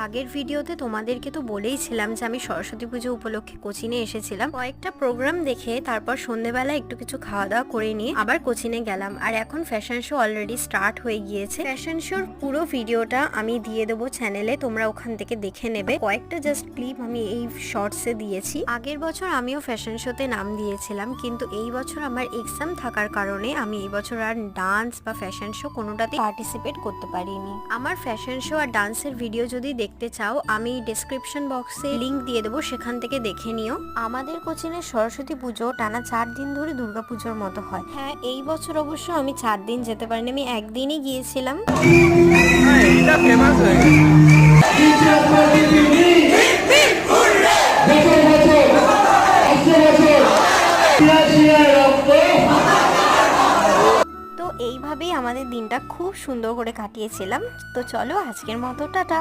আগের ভিডিওতে তোমাদেরকে তো বলেইছিলাম যে আমি সরস্বতী পুজো উপলক্ষে কোচিনে এসেছিলাম। কয়েকটা প্রোগ্রাম দেখে তারপর সন্ধ্যেবেলা একটু কিছু খাওয়া দাওয়া করে নিয়ে আবার কোচিনে গেলাম। আর এখন ফ্যাশন শো অলরেডি স্টার্ট হয়ে গিয়েছে। ফ্যাশন শোর পুরো ভিডিওটা আমি দিয়ে দেবো চ্যানেলে, তোমরা ওখান থেকে দেখে নেবে। কয়েকটা জাস্ট ক্লিপ আমি এই শর্টসে দিয়েছি। আগের বছর আমিও ফ্যাশন শোতে নাম দিয়েছিলাম, কিন্তু এই বছর আমার এক্সাম থাকার কারণে আমি এই বছর আর ডান্স বা ফ্যাশন শো কোনোটাতে পার্টিসিপেট করতে পারিনি। আমার ফ্যাশন শো আর ডান্সের ভিডিও যদি দেখতে চাও আমি ডেসক্রিপশন বক্সে লিংক দিয়ে দেবো, সেখান থেকে দেখে নিও। আমাদের কোচিনের সরস্বতী পুজো টানা 4 দিন ধরে দুর্গাপুজোর মতো হয়। হ্যাঁ, এই বছর অবশ্য আমি 4 দিন যেতে পারিনি, আমি একদিনই গিয়েছিলাম। তো এইভাবেই আমাদের দিনটা খুব সুন্দর করে কাটিয়েছিলাম। তো চলো আজকের মতো টাটা।